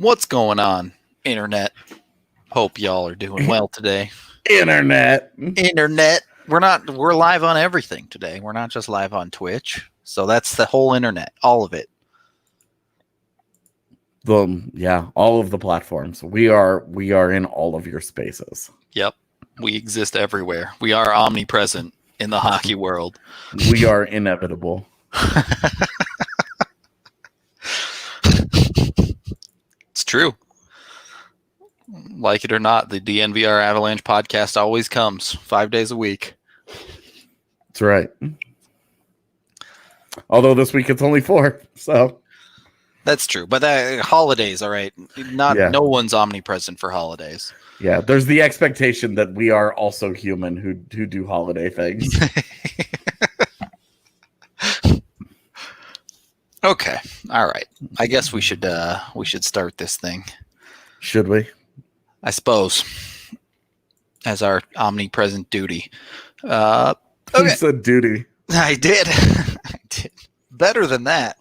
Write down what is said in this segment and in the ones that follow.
What's going on, Internet? Hope y'all are doing well today. Internet. We're live on everything today. We're not just live on Twitch. So that's the whole internet, all of it. All of the platforms. We are in all of your spaces. Yep. We exist everywhere. We are omnipresent in the hockey world. We are inevitable. It's true. Like it or not, the DNVR Avalanche Podcast always comes 5 days a week. That's right. Although this week it's only 4, so that's true. But holidays, all right. No one's omnipresent for holidays. Yeah, there's the expectation that we are also human who do holiday things. Okay. All right. I guess we should start this thing. Should we? I suppose. As our omnipresent duty. Okay. Who said duty? I did. I did. Better than that.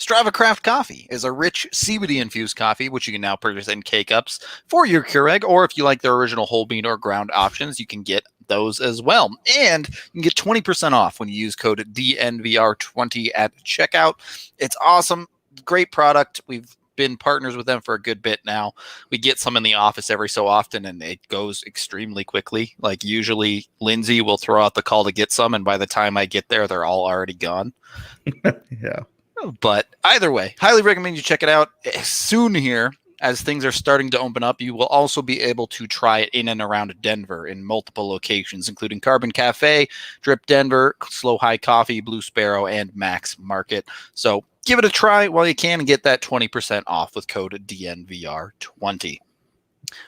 Strava Craft Coffee is a rich CBD-infused coffee, which you can now purchase in K-Cups for your Keurig, or if you like the original whole bean or ground options, you can get those as well. And you can get 20% off when you use code DNVR20 at checkout. It's awesome. Great product. We've been partners with them for a good bit now. We get some in the office every so often, and it goes extremely quickly. Like usually Lindsay will throw out the call to get some, and by the time I get there, they're all already gone. Yeah. But either way, highly recommend you check it out soon here. As things are starting to open up, you will also be able to try it in and around Denver in multiple locations, including Carbon Cafe, Drip Denver, Slow High Coffee, Blue Sparrow, and Max Market. So give it a try while you can and get that 20% off with code DNVR20.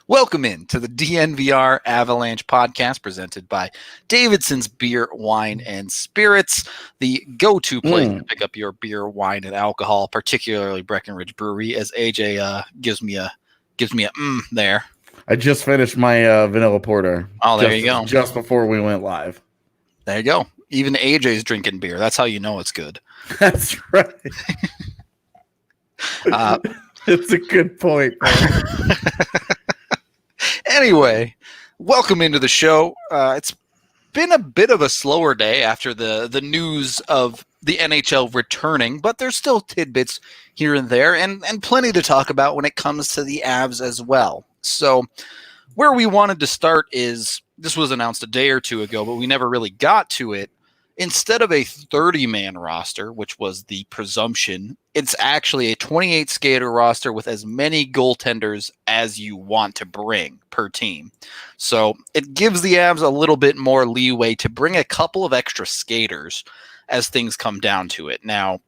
Welcome in to the DNVR Avalanche Podcast presented by Davidson's Beer, Wine, and Spirits, the go-to place to pick up your beer, wine, and alcohol, particularly Breckenridge Brewery, as AJ gives me a there. I just finished my vanilla porter. Oh, there you go. Just before we went live. There you go. Even AJ's drinking beer. That's how you know it's good. That's right. It's a good point. Anyway, welcome into the show. It's been a bit of a slower day after the news of the NHL returning, but there's still tidbits here and there and plenty to talk about when it comes to the Avs as well. So where we wanted to start is, this was announced a day or two ago, but we never really got to it. Instead of a 30-man roster, which was the presumption, it's actually a 28-skater roster with as many goaltenders as you want to bring per team. So it gives the Avs a little bit more leeway to bring a couple of extra skaters as things come down to it. Now,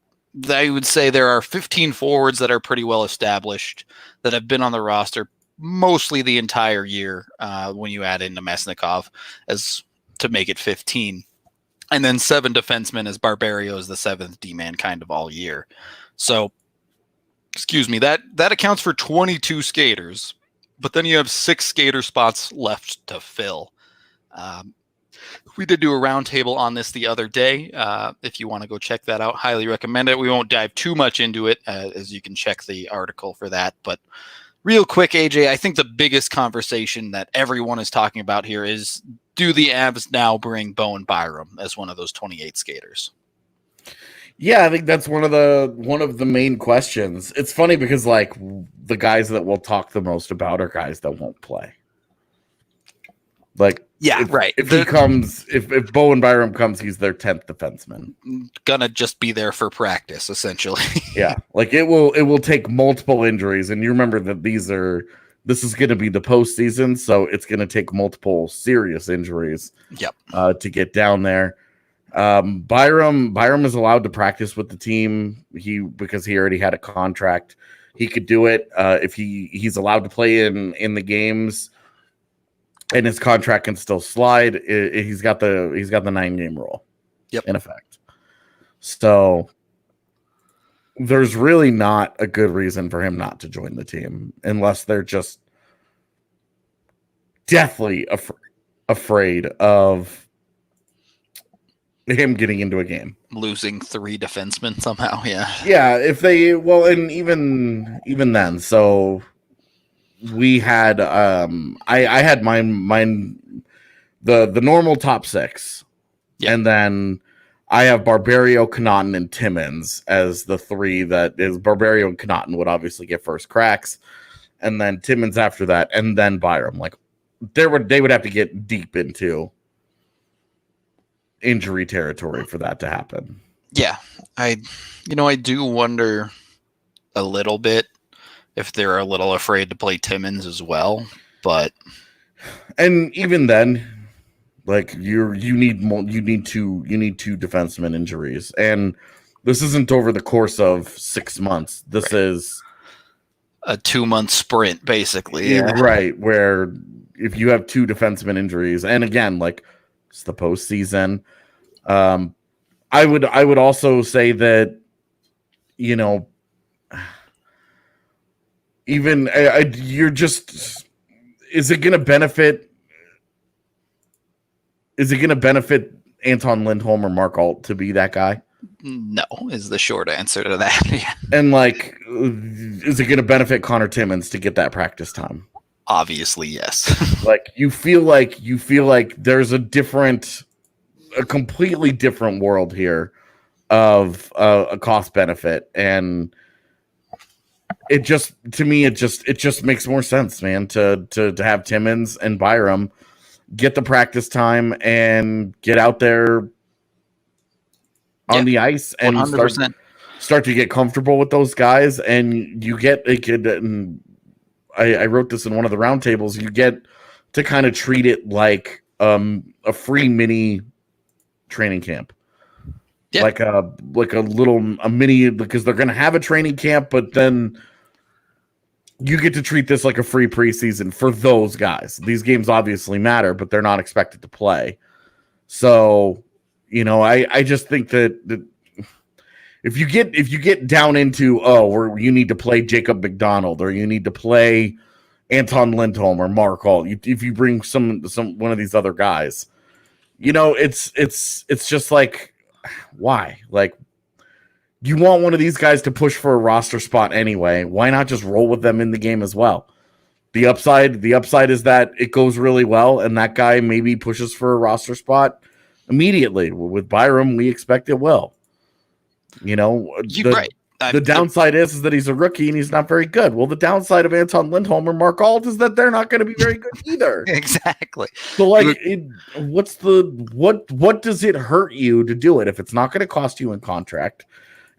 I would say there are 15 forwards that are pretty well established that have been on the roster mostly the entire year when you add in Nemesnikov as to make it 15. And then 7 defensemen, as Barbario is the 7th D-man kind of all year. So, that accounts for 22 skaters. But then you have 6 skater spots left to fill. We did do a roundtable on this the other day. If you want to go check that out, highly recommend it. We won't dive too much into it, as you can check the article for that. But real quick, AJ, I think the biggest conversation that everyone is talking about here is, do the Avs now bring Bowen Byram as one of those 28 skaters? Yeah, I think that's one of the main questions. It's funny because like the guys that we'll talk the most about are guys that won't play. Like, yeah, right. If Bowen Byram comes, he's their 10th defenseman. Gonna just be there for practice, essentially. Yeah, like it will take multiple injuries, and you remember that this is going to be the postseason, so it's going to take multiple serious injuries. Yep. To get down there. Byram is allowed to practice with the team. Because he already had a contract, he could do it. If he's allowed to play in the games, and his contract can still slide. He's got the 9-game rule. Yep. In effect. So there's really not a good reason for him not to join the team unless they're just deathly afraid of him getting into a game. Losing 3 defensemen somehow, yeah. Yeah, if they and even then, so we had I had mine the normal top 6. Yeah. And then I have Barbario, Connaughton, and Timmins as the 3 that is. Barbario and Connaughton would obviously get first cracks, and then Timmins after that, and then Byram. Like they would have to get deep into injury territory for that to happen. Yeah. I do wonder a little bit if they're a little afraid to play Timmins as well, but and even then, like you need 2 defenseman injuries, and this isn't over the course of 6 months. This is a 2-month sprint, basically. Yeah. Right, where if you have 2 defenseman injuries, and again, like it's the postseason, I would also say that even you're just is it going to benefit? Is it going to benefit Anton Lindholm or Mark Alt to be that guy? No, is the short answer to that. Yeah. And like, is it going to benefit Connor Timmins to get that practice time? Obviously, yes. Like you feel like there's a completely different world here of a cost benefit, and it just makes more sense, man, to have Timmins and Byram get the practice time and get out there on the ice and start to get comfortable with those guys. And you get a kid, and I wrote this in one of the roundtables, you get to kind of treat it like a free mini training camp. Yeah. Like a mini, because they're going to have a training camp, but then you get to treat this like a free preseason for those guys. These games obviously matter, but they're not expected to play. So, I just think that if you get down into, you need to play Jacob McDonald, or you need to play Anton Lindholm or Mark Alt, if you bring one of these other guys, it's just like, why? Like, you want one of these guys to push for a roster spot anyway. Why not just roll with them in the game as well? The upside is that it goes really well, and that guy maybe pushes for a roster spot immediately. With Byram, we expect it will. Right. The downside is that he's a rookie and he's not very good. Well, the downside of Anton Lindholm or Mark Alt is that they're not going to be very good either. Exactly. So, like, what does it hurt you to do it if it's not going to cost you in contract?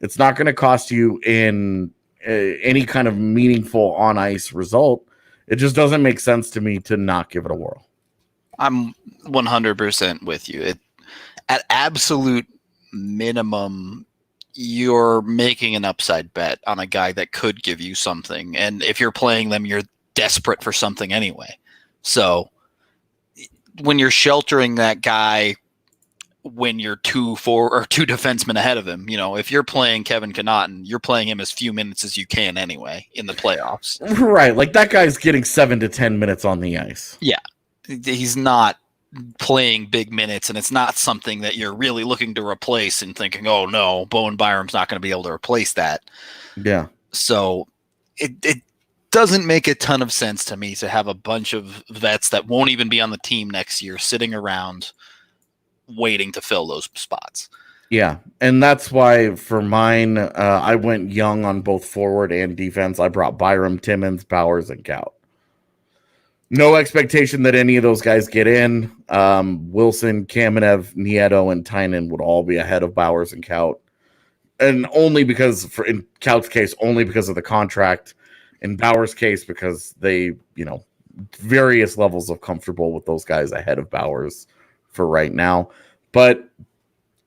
It's not going to cost you in any kind of meaningful on ice result. It just doesn't make sense to me to not give it a whirl. I'm 100% with you. At absolute minimum, you're making an upside bet on a guy that could give you something. And if you're playing them, you're desperate for something anyway. So when you're sheltering that guy, when you're 2 defensemen ahead of him, if you're playing Kevin Connaughton, you're playing him as few minutes as you can anyway in the playoffs. Right. Like that guy's getting 7 to 10 minutes on the ice. Yeah. He's not playing big minutes, and it's not something that you're really looking to replace and thinking, oh no, Bowen Byram's not going to be able to replace that. Yeah. So it doesn't make a ton of sense to me to have a bunch of vets that won't even be on the team next year sitting around waiting to fill those spots. Yeah, and that's why for mine, I went young on both forward and defense. I brought Byram, Timmins, Bowers, and Gout. No expectation that any of those guys get in. Wilson, Kamenev, Nieto, and Tynan would all be ahead of Bowers and Gout. And only because, in Gout's case, only because of the contract. In Bowers' case, because they, various levels of comfortable with those guys ahead of Bowers for right now. But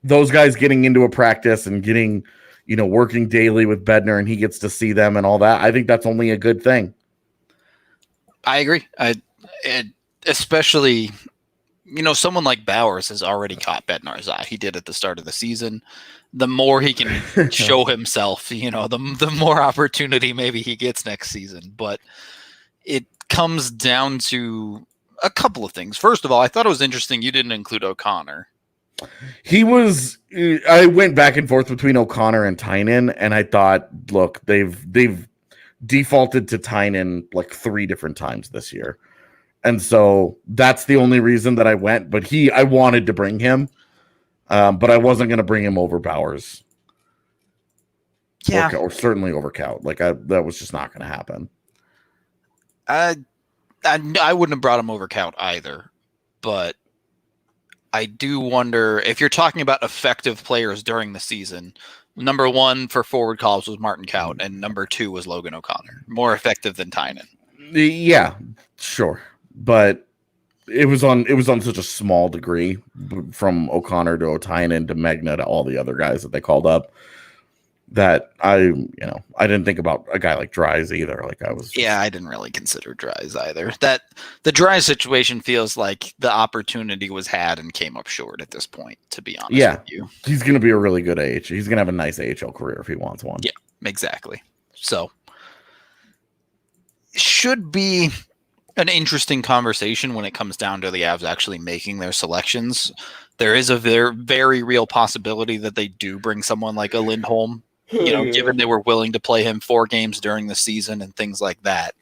those guys getting into a practice and getting, working daily with Bednar, and he gets to see them and all that, I think that's only a good thing. I agree. Especially, someone like Bowers has already caught Bednar's eye. He did at the start of the season. The more he can show himself, the more opportunity maybe he gets next season. But it comes down to a couple of things. First of all, I thought it was interesting you didn't include O'Connor I went back and forth between O'Connor and Tynan, and I thought, look, they've defaulted to Tynan like 3 different times this year. And so that's the only reason that I went. But I wanted to bring him, but I wasn't going to bring him over Bowers. Yeah. Or certainly over Kaut. Like, that was just not going to happen. I wouldn't have brought him over Kaut either. But I do wonder if you're talking about effective players during the season. Number 1 for forward calls was Martin Kaut, and number 2 was Logan O'Connor. More effective than Tynan. Yeah, sure. But it was on such a small degree, from O'Connor to Tynan to Megna to all the other guys that they called up, that I didn't think about a guy like Dries either. Like, I didn't really consider Dries either. That the Dries situation feels like the opportunity was had and came up short at this point, to be honest with you. He's going to be a really good AHL. He's going to have a nice AHL career if he wants one. Yeah, exactly. So should be an interesting conversation when it comes down to the Avs actually making their selections. There is a very, very real possibility that they do bring someone like a Lindholm, given they were willing to play him 4 games during the season and things like that.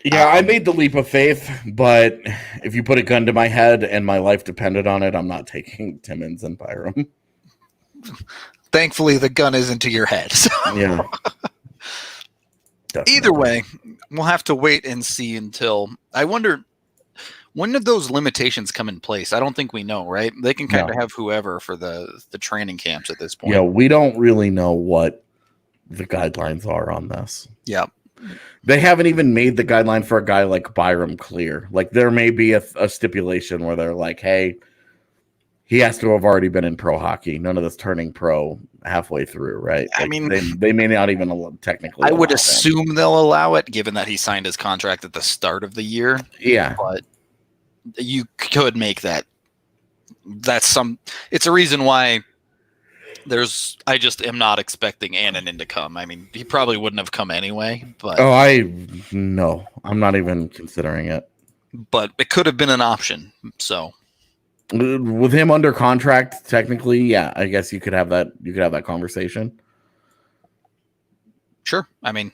Yeah, I made the leap of faith, but if you put a gun to my head and my life depended on it, I'm not taking Timmins and Byram. Thankfully, the gun isn't to your head. So. Yeah. Either way, we'll have to wait and see until – I wonder, when did those limitations come in place? I don't think we know, right? They can kind of have whoever for the training camps at this point. Yeah, we don't really know what the guidelines are on this. Yeah. They haven't even made the guideline for a guy like Byram clear. Like, there may be a stipulation where they're like, hey, he has to have already been in pro hockey. None of this turning pro halfway through, right? Like, I mean, they may not even technically. I would assume they'll allow it, given that he signed his contract at the start of the year. Yeah, but you could make that. It's a reason why I just am not expecting Annunen to come. I mean, he probably wouldn't have come anyway. But I'm not even considering it. But it could have been an option. So. With him under contract, technically, yeah, I guess you could have that. You could have that conversation. Sure. I mean,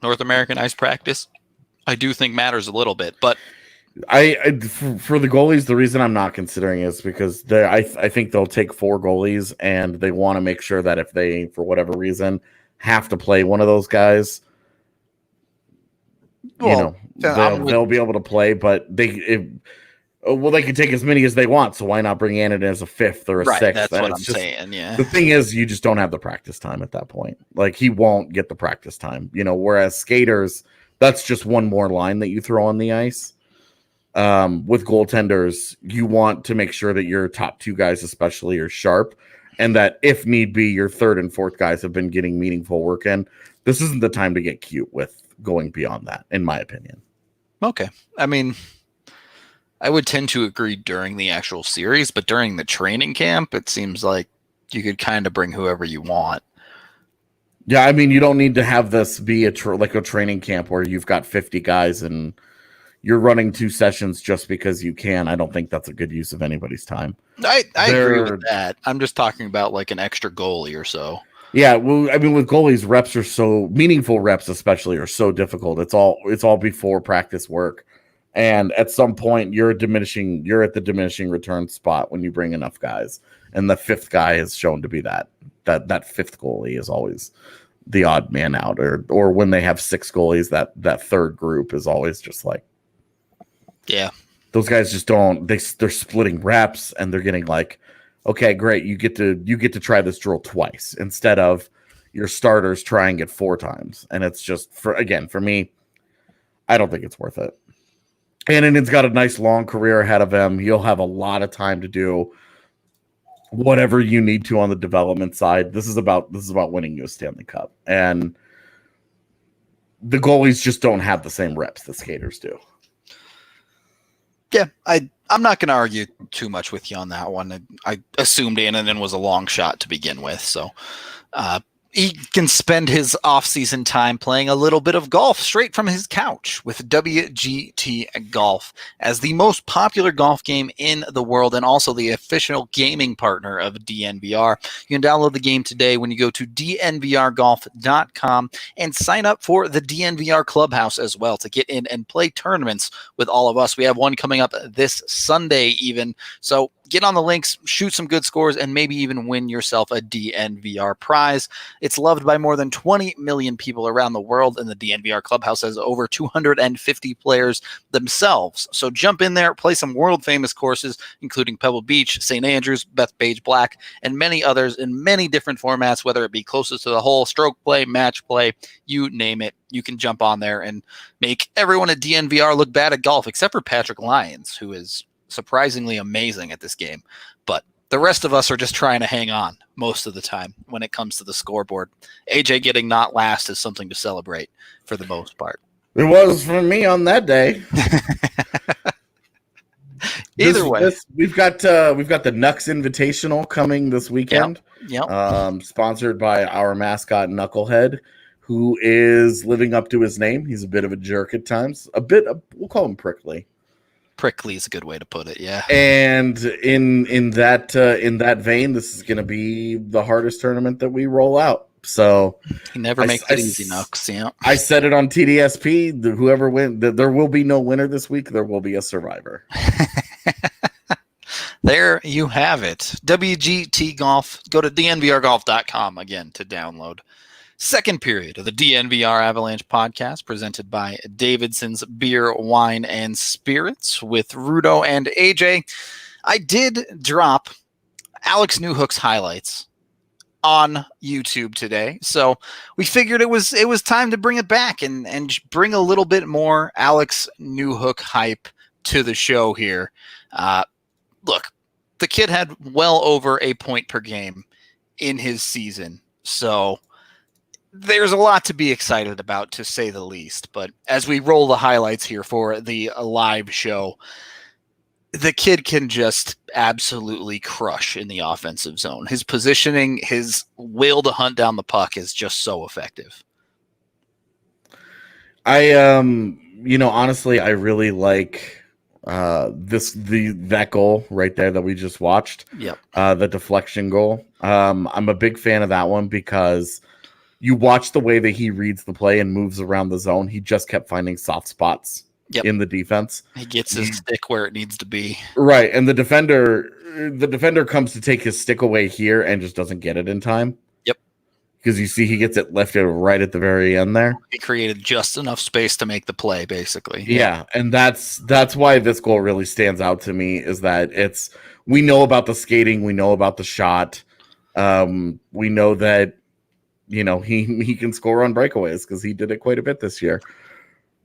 North American ice practice, I do think matters a little bit, but for the goalies, the reason I'm not considering it is because I think they'll take 4 goalies, and they want to make sure that if they, for whatever reason, have to play one of those guys, they'll be able to play, but they can take as many as they want, so why not bring Annunen as a 5th or a 6th? That's what I'm saying, yeah. The thing is, you just don't have the practice time at that point. Like, he won't get the practice time, whereas skaters, that's just one more line that you throw on the ice. With goaltenders, you want to make sure that your top 2 guys especially are sharp, and that if need be, your 3rd and 4th guys have been getting meaningful work in. This isn't the time to get cute with going beyond that, in my opinion. Okay. I mean, I would tend to agree during the actual series, but during the training camp, it seems like you could kind of bring whoever you want. Yeah, I mean, you don't need to have this be like a training camp where you've got 50 guys and you're running 2 sessions just because you can. I don't think that's a good use of anybody's time. I agree with that. I'm just talking about like an extra goalie or so. Yeah, well, I mean, with goalies, reps are so meaningful. Reps, especially, are so difficult. It's all before practice work. And at some point, you're at the diminishing return spot when you bring enough guys. And the 5th guy is shown to be that 5th goalie is always the odd man out. Or when they have 6 goalies, that 3rd group is always just like, yeah, those guys just don't. They're splitting reps, and they're getting like, okay, great, you get to try this drill twice instead of your starters trying it 4 times. And it's just for me, I don't think it's worth it. Annunen's got a nice long career ahead of him. He'll have a lot of time to do whatever you need to on the development side. This is about winning you a Stanley Cup. And the goalies just don't have the same reps that skaters do. Yeah, I'm not going to argue too much with you on that one. I assumed Annunen was a long shot to begin with, so He can spend his off-season time playing a little bit of golf straight from his couch with WGT Golf as the most popular golf game in the world and also the official gaming partner of DNVR. You can download the game today when you go to DNVRgolf.com and sign up for the DNVR Clubhouse as well to get in and play tournaments with all of us. We have one coming up this Sunday even, so get on the links, shoot some good scores, and maybe even win yourself a DNVR prize. It's loved by more than 20 million people around the world, and the DNVR Clubhouse has over 250 players themselves. So jump in there, play some world-famous courses, including Pebble Beach, St. Andrews, Bethpage Black, and many others in many different formats, whether it be closest to the hole, stroke play, match play, you name it. You can jump on there and make everyone at DNVR look bad at golf, except for Patrick Lyons, who is surprisingly amazing at this game, but the rest of us are just trying to hang on most of the time when it comes to the scoreboard. AJ getting not last is something to celebrate for the most part. It was for me on that day. Either way, we've got the Nux Invitational coming this weekend. Yep. Sponsored by our mascot Knucklehead, who is living up to his name. He's a bit of a jerk at times. We'll call him prickly. Prickly is a good way to put it, yeah. And in that vein, this is going to be the hardest tournament that we roll out. So he never makes it easy, Nux. Yeah. I said it on TDSP. Whoever wins, there will be no winner this week. There will be a survivor. There you have it. WGT Golf. Go to DNVRgolf.com again to download. Second period of the DNVR Avalanche Podcast, presented by Davidson's Beer, Wine, and Spirits with Rudo and AJ. I did drop Alex Newhook's highlights on YouTube today, so we figured it was time to bring it back and bring a little bit more Alex Newhook hype to the show here. Look, the kid had well over a point per game in his season, so there's a lot to be excited about, to say the least. But as we roll the highlights here for the live show, the kid can just absolutely crush in the offensive zone. His positioning, his will to hunt down the puck is just so effective. Honestly, I really like that goal right there that we just watched. Yep. The deflection goal. I'm a big fan of that one because you watch the way that he reads the play and moves around the zone. He just kept finding soft spots in the defense. He gets his stick where it needs to be. Right. And the defender comes to take his stick away here and just doesn't get it in time. Yep. Because you see he gets it lifted right at the very end there. He created just enough space to make the play, basically. Yeah. And that's why this goal really stands out to me, is that we know about the skating. We know about the shot. We know that, he can score on breakaways because he did it quite a bit this year.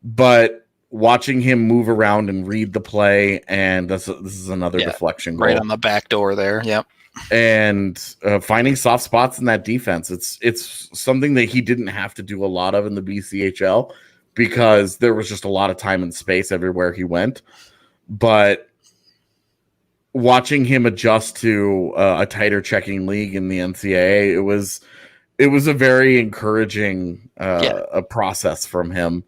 But watching him move around and read the play, and this is another deflection goal. Right on the back door there, yep. And finding soft spots in that defense. It's something that he didn't have to do a lot of in the BCHL because there was just a lot of time and space everywhere he went. But watching him adjust to a tighter checking league in the NCAA, it was a very encouraging a process from him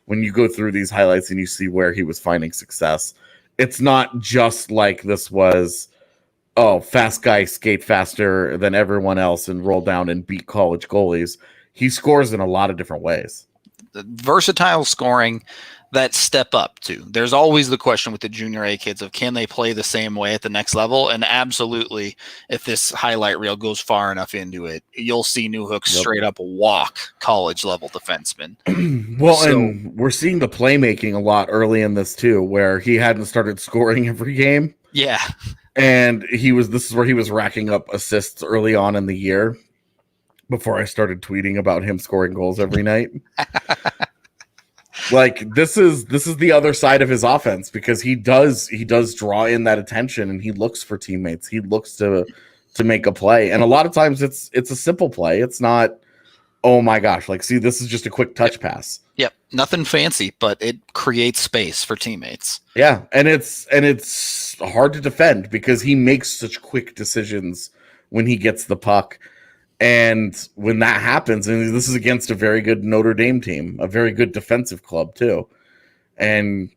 when you go through these highlights and you see where he was finding success. It's not just like this was, fast guy skate faster than everyone else and roll down and beat college goalies. He scores in a lot of different ways. The versatile scoring, that step up too. There's always the question with the junior A kids of can they play the same way at the next level? And absolutely, if this highlight reel goes far enough into it, you'll see Newhook straight up walk college level defensemen. And we're seeing the playmaking a lot early in this too, where he hadn't started scoring every game. Yeah. And this is where he was racking up assists early on in the year before I started tweeting about him scoring goals every night. Like this is the other side of his offense, because he does draw in that attention and he looks for teammates. He looks to make a play. And a lot of times it's a simple play. It's not, oh my gosh, like, see, this is just a quick touch pass. Yep. Nothing fancy, but it creates space for teammates. Yeah. And it's hard to defend because he makes such quick decisions when he gets the puck. And when that happens, and this is against a very good Notre Dame team, a very good defensive club too, and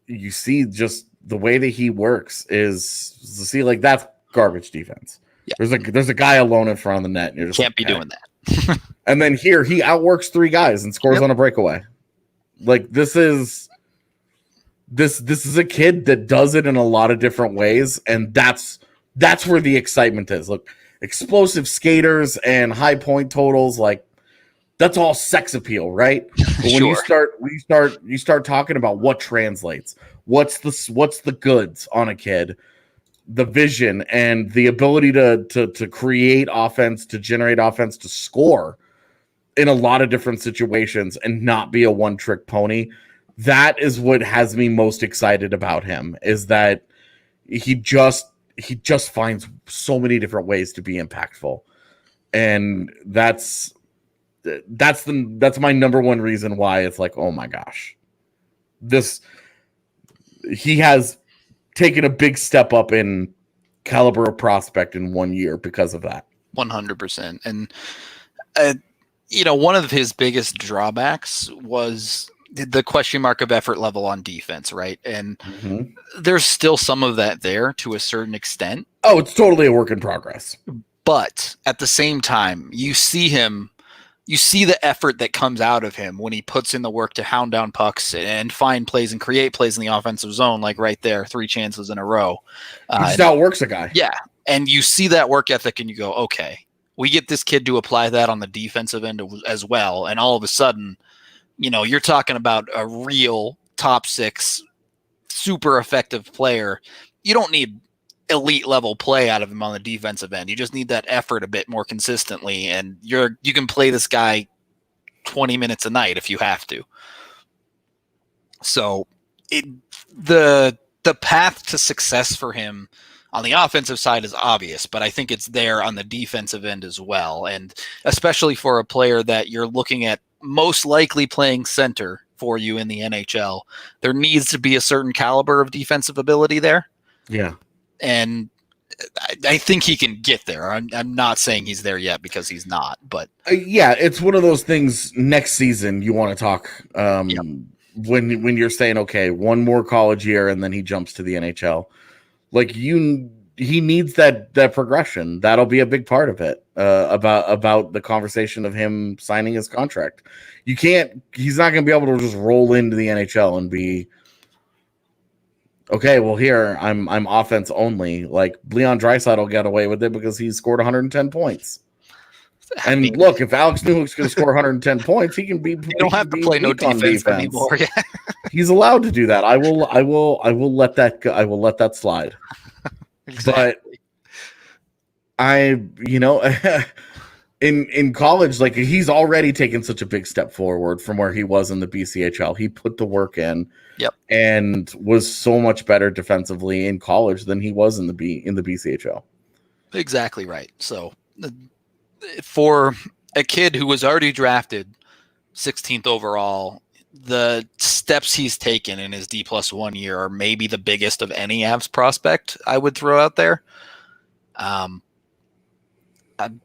you see just the way that he works is to see like that's garbage defense. Yeah. There's a guy alone in front of the net. And you're just can't be doing that. And then here he outworks 3 guys and scores on a breakaway. Like this is a kid that does it in a lot of different ways, and that's where the excitement is. Look, explosive skaters and high point totals, like that's all sex appeal, right? But when you start talking about what translates, what's the goods on a kid, the vision and the ability to create offense, to generate offense, to score in a lot of different situations and not be a one-trick pony. That is what has me most excited about him, is that he just finds so many different ways to be impactful. And that's my number one reason why it's like, oh my gosh, he has taken a big step up in caliber of prospect in 1 year because of that. 100%. And, one of his biggest drawbacks was the question mark of effort level on defense, right? And there's still some of that there to a certain extent. Oh, it's totally a work in progress. But at the same time, you see the effort that comes out of him when he puts in the work to hound down pucks and find plays and create plays in the offensive zone, like right there, 3 chances in a row. He just outworks a guy. Yeah. And you see that work ethic and you go, okay, we get this kid to apply that on the defensive end as well. And all of a sudden, you're talking about a real top 6, super effective player. You don't need elite level play out of him on the defensive end. You just need that effort a bit more consistently, and you can play this guy 20 minutes a night if you have to. So the path to success for him on the offensive side is obvious, but I think it's there on the defensive end as well. And especially for a player that you're looking at most likely playing center for you in the NHL, there needs to be a certain caliber of defensive ability there. Yeah. And I think he can get there. I'm not saying he's there yet because he's not, but yeah, it's one of those things. Next season, you want to talk when you're saying, okay, one more college year and then he jumps to the NHL. Like he needs that progression. That'll be a big part of it. About the conversation of him signing his contract. He's not going to be able to just roll into the NHL and be, okay, well, here I'm offense only. Like Leon Draisaitl got away with it because he scored 110 points. And look, if Alex Newhook's going to score 110 points, he can be. You don't have to play no defense anymore. Yeah. He's allowed to do that. I will let that go. I will let that slide. Exactly. But in college, like he's already taken such a big step forward from where he was in the BCHL. He put the work in. Yep. And was so much better defensively in college than he was in the BCHL. Exactly right. So for a kid who was already drafted 16th overall, the steps he's taken in his D+1 year are maybe the biggest of any Avs prospect I would throw out there.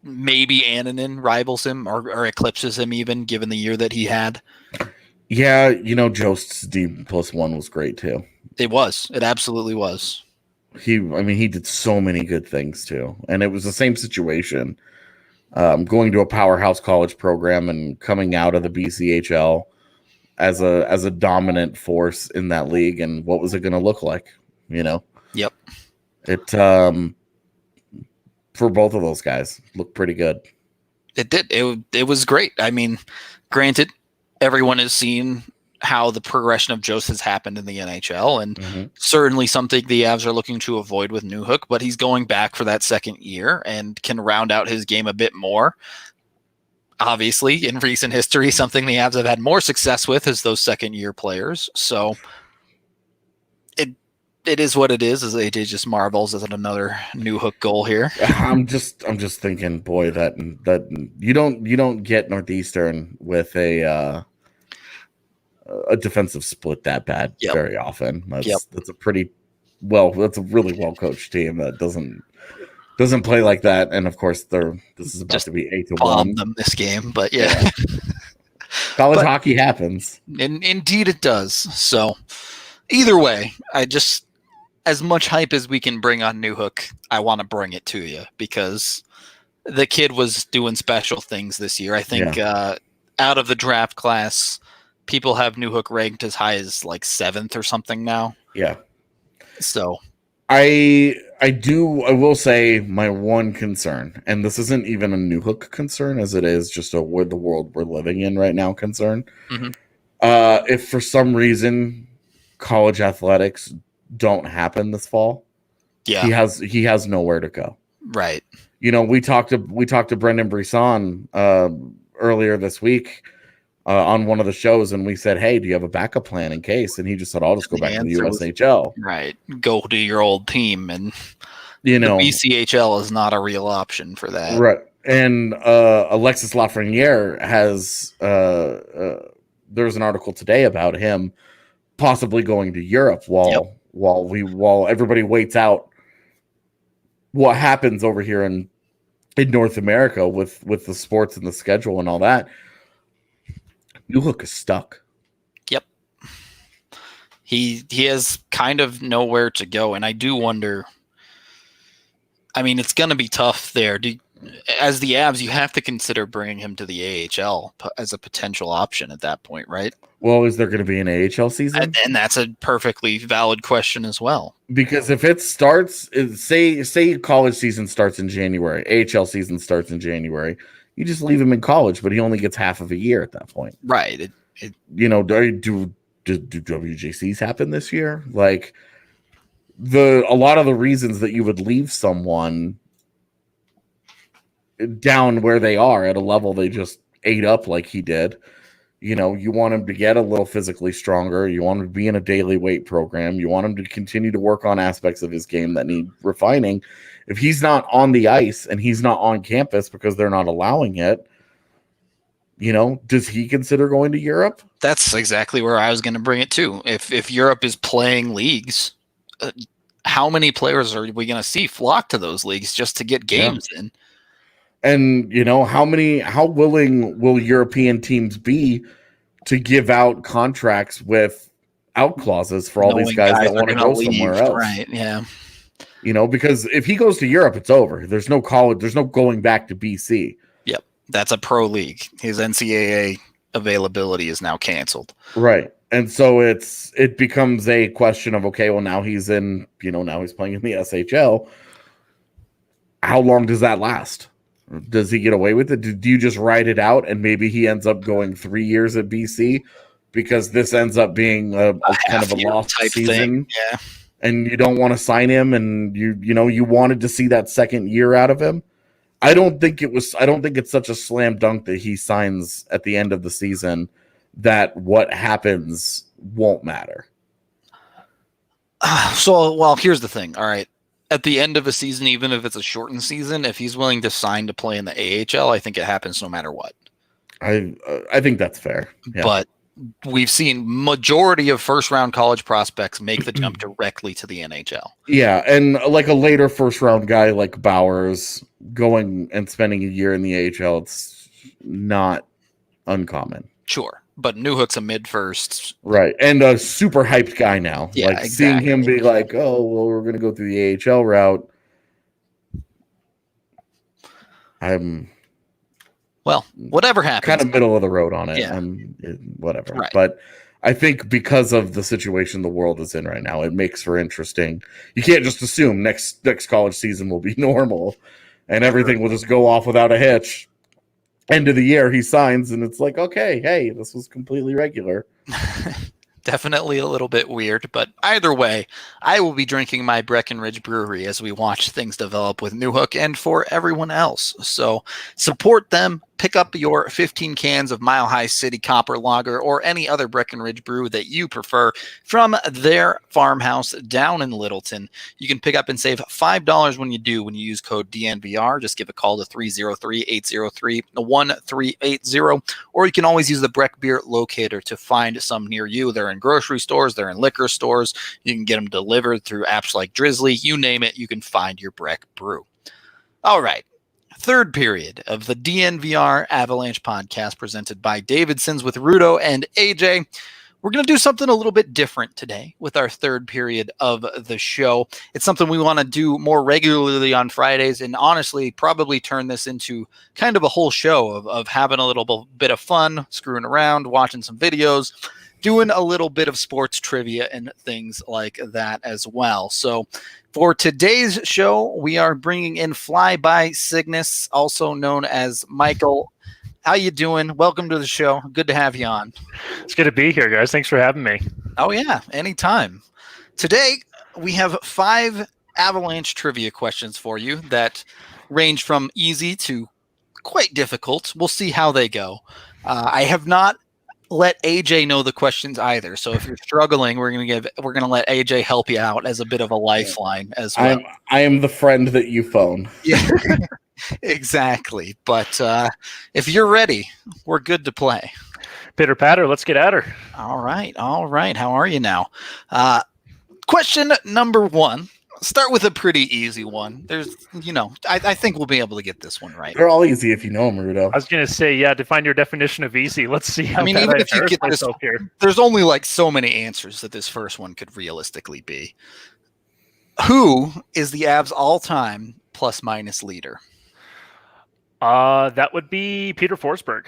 Maybe Annunen rivals him or eclipses him even, given the year that he had. Yeah, Jost's D+1 was great too. It was. It absolutely was. He did so many good things too, and it was the same situation. Going to a powerhouse college program and coming out of the BCHL as a dominant force in that league, and what was it going to look like? Yep. It for both of those guys looked pretty good. It did. It was great. I mean, granted, everyone has seen how the progression of Jost has happened in the NHL, and certainly something the Avs are looking to avoid with Newhook, but he's going back for that second year and can round out his game a bit more. Obviously, in recent history, something the Avs have had more success with is those second-year players. So it is what it is, as AJ just marvels at another Newhook goal here. I'm just thinking, boy, that you don't get Northeastern with a defensive split that bad very often. That's a really well coached team that doesn't doesn't play like that. And of course, this is about Just to be 8-1. Bomb them this game, but yeah. College hockey happens. Indeed it does. So either way, as much hype as we can bring on Newhook, I want to bring it to you because the kid was doing special things this year. I think out of the draft class, people have Newhook ranked as high as like 7th or something now. Yeah. So I will say my one concern, and this isn't even a Newhook concern as it is just the world we're living in right now concern. Mm-hmm. If for some reason college athletics don't happen this fall, he has nowhere to go. Right. We talked to Brendan Brisson earlier this week on one of the shows, and we said, "Hey, do you have a backup plan in case?" And he just said, "I'll just go back to the USHL." Right. Go to your old team, and the BCHL is not a real option for that. Right. And Alexis Lafreniere has there's an article today about him possibly going to Europe while everybody waits out what happens over here in North America with the sports and the schedule and all that. Newhook is stuck. Yep. He has kind of nowhere to go, and I do wonder. I mean, it's going to be tough there. As the Avs, you have to consider bringing him to the AHL as a potential option at that point, right? Well, is there going to be an AHL season? And that's a perfectly valid question as well. Because if it starts, say college season starts in January, AHL season starts in January, you just leave him in college, but he only gets half of a year at that point. Right. Do WJCs happen this year? Like a lot of the reasons that you would leave someone down where they are at a level they just ate up like he did. You want him to get a little physically stronger. You want him to be in a daily weight program. You want him to continue to work on aspects of his game that need refining. If he's not on the ice and he's not on campus because they're not allowing it, does he consider going to Europe? That's exactly where I was going to bring it to. If Europe is playing leagues, how many players are we going to see flock to those leagues just to get games in? And, how willing will European teams be to give out contracts with out clauses for all these guys that want to go somewhere else? Right, yeah. Because if he goes to Europe, it's over. There's no college. There's no going back to BC. Yep. That's a pro league. His NCAA availability is now canceled. Right. And so it becomes a question of, okay, well, now he's in, now he's playing in the SHL. How long does that last? Does he get away with it? Do you just ride it out and maybe he ends up going 3 years at BC because this ends up being a kind of a lost season? Thing. Yeah. And you don't want to sign him and you wanted to see that second year out of him? I don't think it's such a slam dunk that he signs at the end of the season that what happens won't matter. So, here's the thing. All right. At the end of a season, even if it's a shortened season, if he's willing to sign to play in the AHL, I think it happens no matter what. I think that's fair. Yeah. But we've seen majority of first-round college prospects make the jump directly to the NHL. Yeah, and like a later first-round guy like Bowers going and spending a year in the AHL, it's not uncommon. Sure. But Newhook's a mid-first. Right. And a super hyped guy now. Yeah, like seeing him be like, oh, well, we're going to go through the AHL route. Whatever happens. Kind of middle of the road on it. Yeah. Whatever. Right. But I think because of the situation the world is in right now, it makes for interesting. You can't just assume next college season will be normal and everything will just go off without a hitch. End of the year, he signs, and it's like, okay, hey, this was completely regular. Definitely a little bit weird, but either way, I will be drinking my Breckenridge Brewery as we watch things develop with Newhook and for everyone else. So support them. Pick up your 15 cans of Mile High City Copper Lager or any other Breckenridge brew that you prefer from their farmhouse down in Littleton. You can pick up and save $5 when you use code DNVR. Just give a call to 303-803-1380, or you can always use the Breck Beer Locator to find some near you. They're in grocery stores, they're in liquor stores. You can get them delivered through apps like Drizzly. You name it, you can find your Breck brew. All right. Third period of the DNVR Avalanche Podcast presented by Davidson's with Rudo and AJ. We're going to do something a little bit different today with our third period of the show. It's something we want to do more regularly on Fridays, and honestly, probably turn this into kind of a whole show of having a little bit of fun, screwing around, watching some videos, doing a little bit of sports trivia and things like that as well. So for today's show, we are bringing in Flyby Cygnus, also known as Michael. How you doing? Welcome to the show. Good to have you on. It's good to be here, guys. Thanks for having me. Oh, yeah. Anytime. Today, we have 5 Avalanche trivia questions for you that range from easy to quite difficult. We'll see how they go. I have not let AJ know the questions either. So if you're struggling, we're going to let AJ help you out as a bit of a lifeline as well. I am the friend that you phone. Yeah. Exactly. But if you're ready, we're good to play. Pitter patter, let's get at her. All right. How are you now? Question number 1. Start with a pretty easy one. There's, I think we'll be able to get this one right. They're all easy if you know them, Rudo. I was going to say, yeah, define your definition of easy. Let's see. Even if you get this, here. There's only like so many answers that this first one could realistically be. Who is the Avs all-time plus-minus leader? That would be Peter Forsberg.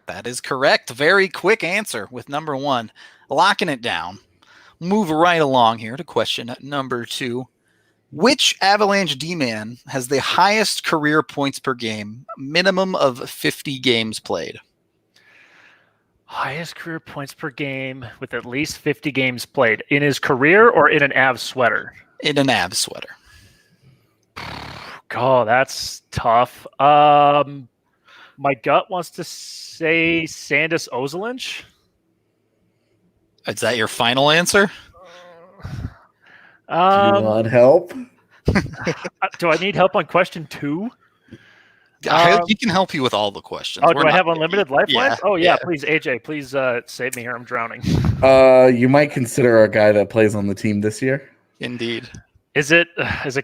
That is correct. Very quick answer with number 1. Locking it down. Move right along here to question number 2. Which Avalanche D-man has the highest career points per game, minimum of 50 games played? Highest career points per game with at least 50 games played. In his career or in an Avs sweater? In an Avs sweater. Oh, that's tough. My gut wants to say Sandis Ozolinsh. Is that your final answer? Do you want help? Do I need help on question 2? He can help you with all the questions. Do I have unlimited lifeline? Yeah, oh, yeah. Please, AJ, please save me here. I'm drowning. You might consider a guy that plays on the team this year. Indeed. Is it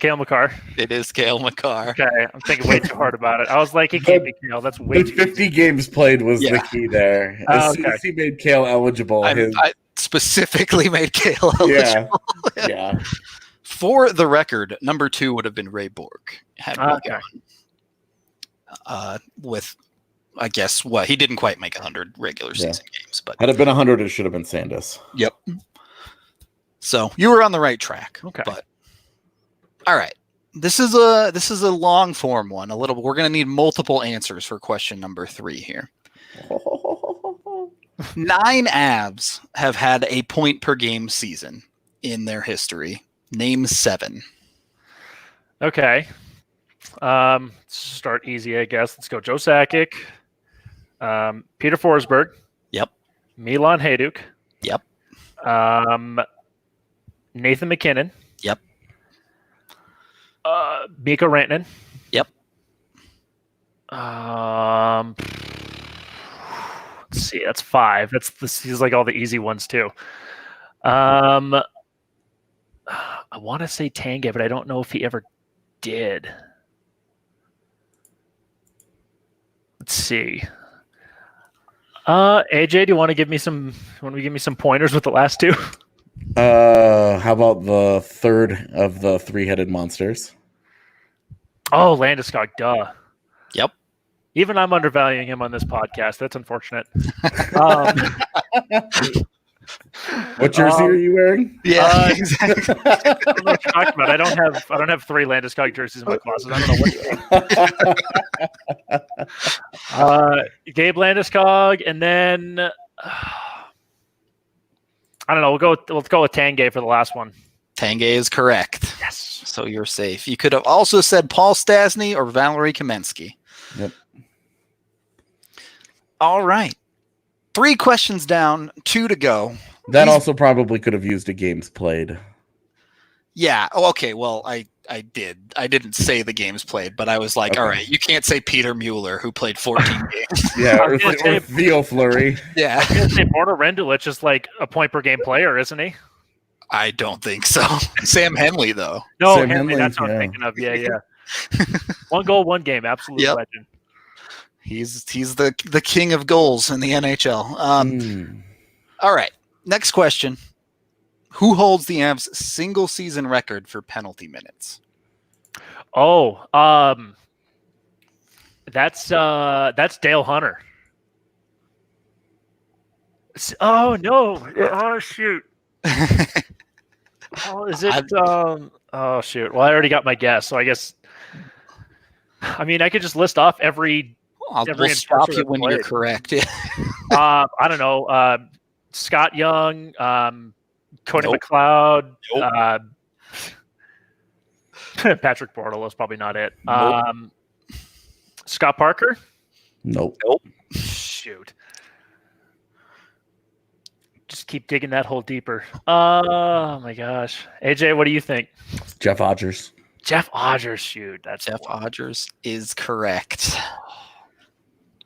Cale Makar? It is Cale Makar. Okay, I'm thinking way too hard about it. I was like, it can't be Cale. That's way too 50 games played was the key there. As soon as he made Cale eligible. I specifically made Cale eligible. Yeah. For the record, number 2 would have been Ray Borg. With, I guess, he didn't quite make 100 regular season games. But had it been 100, it should have been Sandis. Yep. So you were on the right track. Okay. But all right. This is a long form one. We're going to need multiple answers for question number 3 here. 9 Avs have had a point per game season in their history. Name 7. Okay. Start easy, I guess. Let's go Joe Sakic. Peter Forsberg. Yep. Milan Hajduk. Yep. Nathan McKinnon. Yep. Mikko Rantanen. Yep. Let's see, that's 5. These like all the easy ones too. I want to say Tanguay, but I don't know if he ever did. Let's see. AJ, do you want to give me some pointers with the last 2? How about the third of the 3-headed monsters? Oh, Landeskog, duh. Yep. Even I'm undervaluing him on this podcast. That's unfortunate. What jersey are you wearing? Yeah, exactly. I don't know what you're talking about. I don't have 3 Landeskog jerseys in my closet. I don't know what. Gabe Landeskog, and then I don't know. Let's go with Tanguay for the last one. Tanguay is correct. Yes. So you're safe. You could have also said Paul Stastny or Valerie Kamensky. Yep. All right. 3 questions down, 2 to go. That also probably could have used a games played. Yeah. Oh, okay. Well, I did. I didn't say the games played, but I was like, all right, you can't say Peter Mueller, who played 14 games. Yeah, or Theo Fleury. Yeah. I was going to say Borna Rendulic is like a point per game player, isn't he? I don't think so. Sam Henley, though. No, Sam Henley, Henley, that's what yeah. I'm thinking of. Yeah. 1 goal, 1 game. Absolute legend. He's the king of goals in the NHL. All right. Next question. Who holds the Avs' single season record for penalty minutes? Oh, that's Dale Hunter. Oh no! Oh shoot! Oh, is it? Oh shoot! Well, I already got my guess, so I guess. I mean, I could just list off every. We'll stop you when you're correct. I don't know. Scott Young, Cody McLeod, Patrick Bortolo is probably not it. Scott Parker? Nope. Shoot. Just keep digging that hole deeper. Oh my gosh. AJ, what do you think? Jeff Odgers. Jeff Odgers, shoot. That's Jeff Odgers is correct.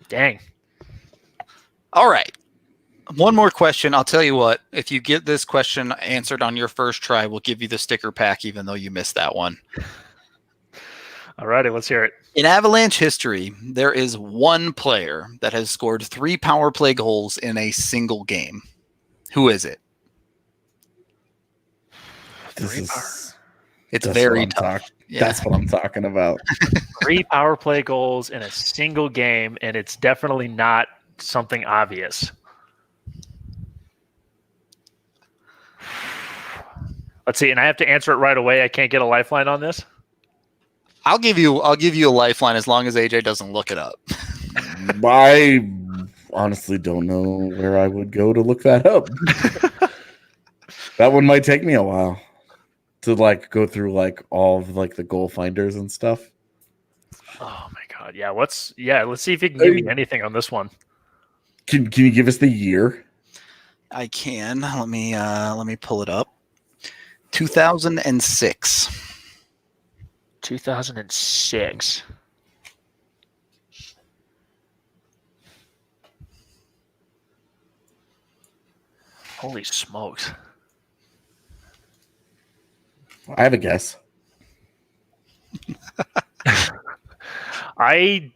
Dang. All right. One more question. I'll tell you what, if you get this question answered on your first try, we'll give you the sticker pack, even though you missed that one. All righty, let's hear it. In Avalanche history, there is one player that has scored 3 power play goals in a single game. Who is it? It's very tough. That's what I'm talking about. 3 power play goals in a single game, and it's definitely not something obvious. Let's see, and I have to answer it right away. I can't get a lifeline on this. I'll give you a lifeline as long as AJ doesn't look it up. I honestly don't know where I would go to look that up. That one might take me a while to go through all of the goal finders and stuff. Oh my god. Yeah, let's see if you can give me anything on this one. Can you give us the year? I can. Let me pull it up. 2006. 2006. Holy smokes. I have a guess. I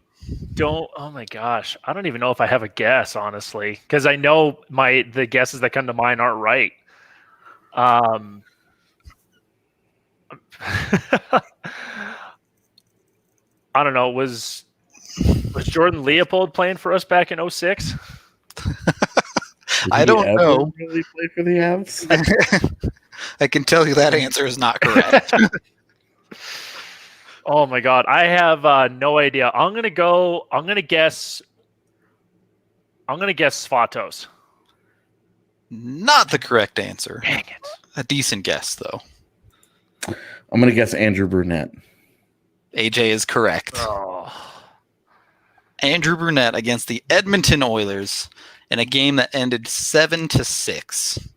don't. Oh my gosh. I don't even know if I have a guess, honestly, because I know the guesses that come to mind aren't right. I don't know. Was Jordan Leopold playing for us back in 2006? I don't know. Really play for the Avs? I can tell you that answer is not correct. Oh my god, I have no idea. I'm gonna guess Svatos. Not the correct answer. Dang it. A decent guess, though. I'm going to guess Andrew Brunette. AJ is correct. Oh. Andrew Brunette against the Edmonton Oilers in a game that ended 7-6.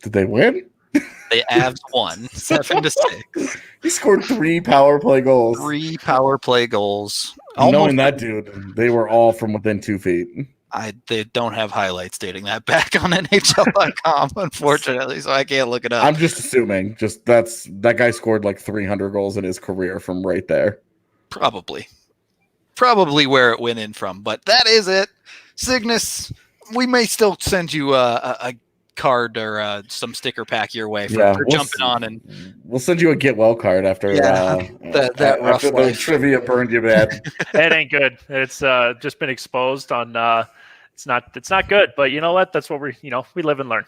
Did they win? The Avs won 7-6. He scored 3 power play goals. 3 power play goals. Knowing that dude, they were all from within 2 feet. They don't have highlights dating that back on NHL.com, unfortunately, so I can't look it up. I'm just assuming. That guy scored 300 goals in his career from right there. Probably where it went in from, but that is it. Cygnus, we may still send you a card or some sticker pack your way for jumping on, and we'll send you a get well card after after the trivia burned you bad. It ain't good. It's just been exposed on it's not good, but you know what, that's what we live and learn.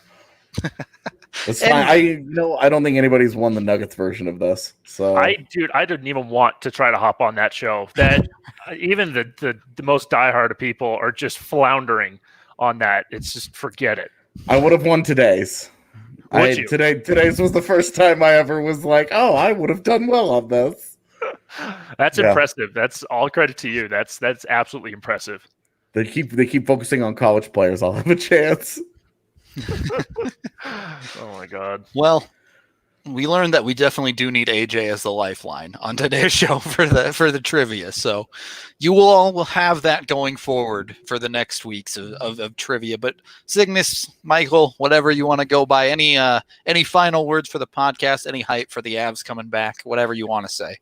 It's fine. I don't think anybody's won the Nuggets version of this, so I didn't even want to try to hop on that show. That even the most diehard of people are just floundering on that. It's just, forget it. I would have won today's. Today's was the first time I ever was like, oh, I would have done well on this. That's impressive. That's all credit to you. That's absolutely impressive. They keep focusing on college players. I'll have a chance. Oh my god. Well, we learned that we definitely do need AJ as the lifeline on today's show for the trivia. So you will have that going forward for the next weeks of trivia. But Cygnus, Michael, whatever you want to go by, any final words for the podcast, any hype for the Avs coming back, whatever you want to say.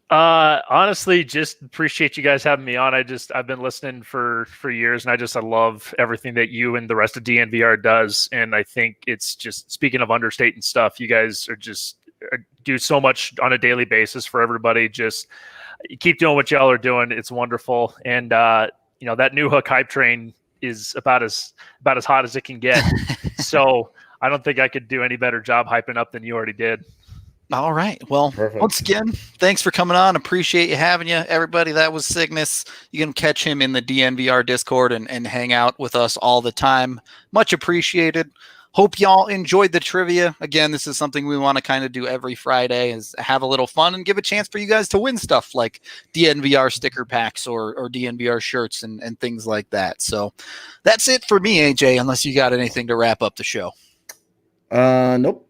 Honestly, just appreciate you guys having me on. I've been listening for years, and I love everything that you and the rest of DNVR does. And I think it's just, speaking of understating stuff, you guys do so much on a daily basis for everybody. Just keep doing what y'all are doing. It's wonderful. And that new hook hype train is about as hot as it can get. So I don't think I could do any better job hyping up than you already did. All right. Well, Perfect. Once again, thanks for coming on. Appreciate you having you. Everybody, that was Cygnus. You can catch him in the DNVR Discord and hang out with us all the time. Much appreciated. Hope y'all enjoyed the trivia. Again, this is something we want to kind of do every Friday, is have a little fun and give a chance for you guys to win stuff like DNVR sticker packs or DNVR shirts and things like that. So that's it for me, AJ, unless you got anything to wrap up the show. Nope.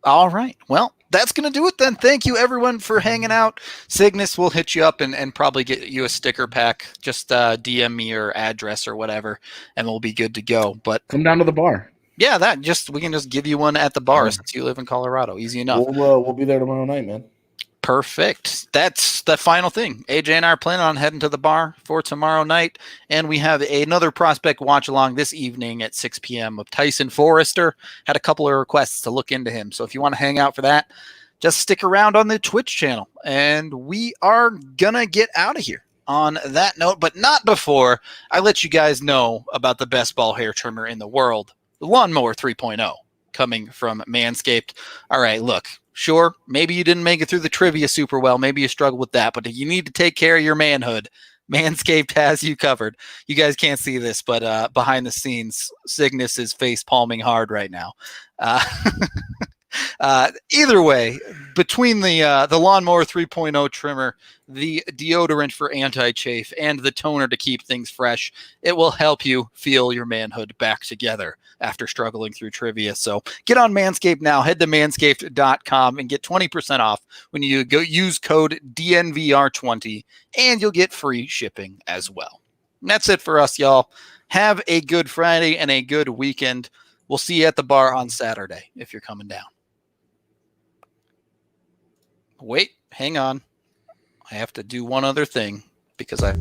All right. Well, that's going to do it then. Thank you, everyone, for hanging out. Cygnus will hit you up and probably get you a sticker pack. Just DM me your address or whatever, and we'll be good to go. But come down to the bar. Yeah, we can just give you one at the bar since you live in Colorado. Easy enough. We'll be there tomorrow night, man. Perfect. That's the final thing. AJ and I are planning on heading to the bar for tomorrow night, and we have another prospect watch along this evening at 6 p.m. of Tyson Forrester. Had a couple of requests to look into him, so if you want to hang out for that, just stick around on the Twitch channel, and we are gonna get out of here on that note, but not before I let you guys know about the best ball hair trimmer in the world, the Lawnmower 3.0, coming from Manscaped. All right, look. Sure, maybe you didn't make it through the trivia super well. Maybe you struggled with that, but if you need to take care of your manhood, Manscaped has you covered. You guys can't see this, but behind the scenes, Cygnus is face palming hard right now. Either way, between the Lawnmower 3.0 trimmer, the deodorant for anti-chafe, and the toner to keep things fresh, it will help you feel your manhood back together after struggling through trivia. So get on Manscaped now. Head to manscaped.com and get 20% off when you go use code DNVR20, and you'll get free shipping as well. And that's it for us, y'all. Have a good Friday and a good weekend. We'll see you at the bar on Saturday if you're coming down. Wait, hang on. I have to do one other thing because I